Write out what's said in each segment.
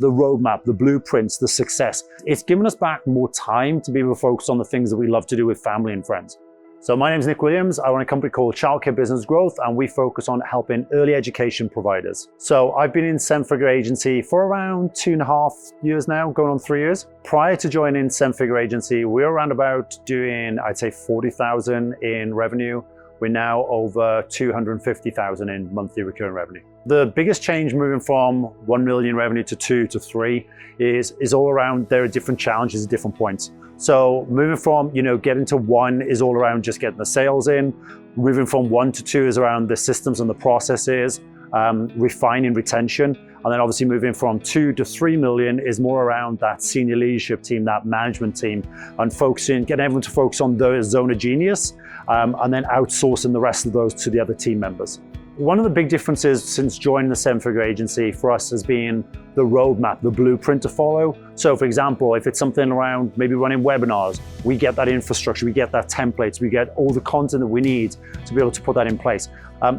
the roadmap, the blueprints, the success. It's given us back more time to be able to focus on the things that we love to do with family and friends. So my name is Nick Williams. I run a company called Childcare Business Growth, and we focus on helping early education providers. So I've been in seven-figure agency for around 2.5 years now, going on 3 years. Prior to joining seven-figure agency, we were around about doing, I'd say 40,000 in revenue. We're now over 250,000 in monthly recurring revenue. The biggest change moving from 1 million revenue to 2 to 3 is all around, there are different challenges at different points. So moving from, getting to 1 is all around just getting the sales in. Moving from 1 to 2 is around the systems and the processes, refining retention. And then obviously moving from 2 to 3 million is more around that senior leadership team, that management team, and getting everyone to focus on their zone of genius, and then outsourcing the rest of those to the other team members. One of the big differences since joining the seven-figure agency for us has been the roadmap, the blueprint to follow. So for example, if it's something around maybe running webinars, we get that infrastructure, we get that templates, we get all the content that we need to be able to put that in place.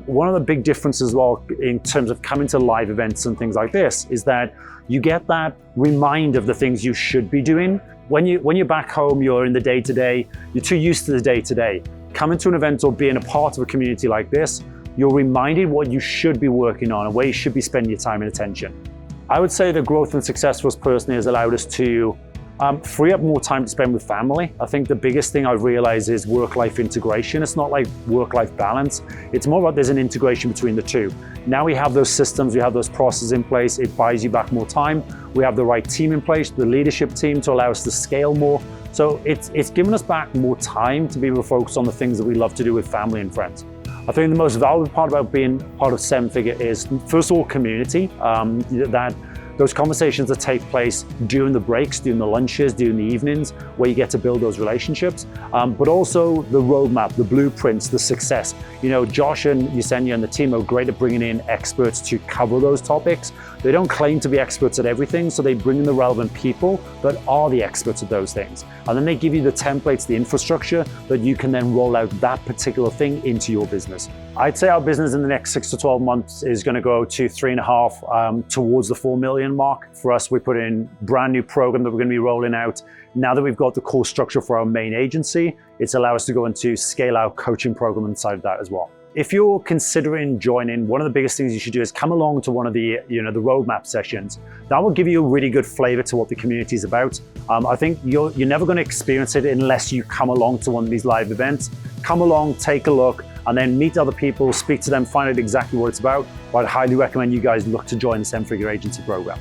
One of the big differences as well in terms of coming to live events and things like this is that you get that reminder of the things you should be doing. When you're back home, you're in the day-to-day, you're too used to the day-to-day. Coming to an event or being a part of a community like this, you're reminded what you should be working on and where you should be spending your time and attention. I would say the growth and success for us personally has allowed us to free up more time to spend with family. I think the biggest thing I've realized is work-life integration. It's not like work-life balance. It's more about there's an integration between the two. Now we have those systems, we have those processes in place, it buys you back more time. We have the right team in place, the leadership team to allow us to scale more. So it's given us back more time to be able to focus on the things that we love to do with family and friends. I think the most valuable part about being part of seven figure is, first of all, community. That those conversations that take place during the breaks, during the lunches, during the evenings, where you get to build those relationships, but also the roadmap, the blueprints, the success. Josh and Yesenia and the team are great at bringing in experts to cover those topics. They don't claim to be experts at everything, so they bring in the relevant people that are the experts at those things. And then they give you the templates, the infrastructure that you can then roll out that particular thing into your business. I'd say our business in the next 6 to 12 months is going to go to 3.5 towards the 4 million mark. For us, we put in a brand new program that we're going to be rolling out. Now that we've got the core structure for our main agency, it's allowed us to go into scale our coaching program inside of that as well. If you're considering joining, one of the biggest things you should do is come along to one of the the roadmap sessions. That will give you a really good flavor to what the community is about. I think you're never going to experience it unless you come along to one of these live events. Come along, take a look, and then meet other people, speak to them, find out exactly what it's about. But I'd highly recommend you guys look to join the seven-figure agency program.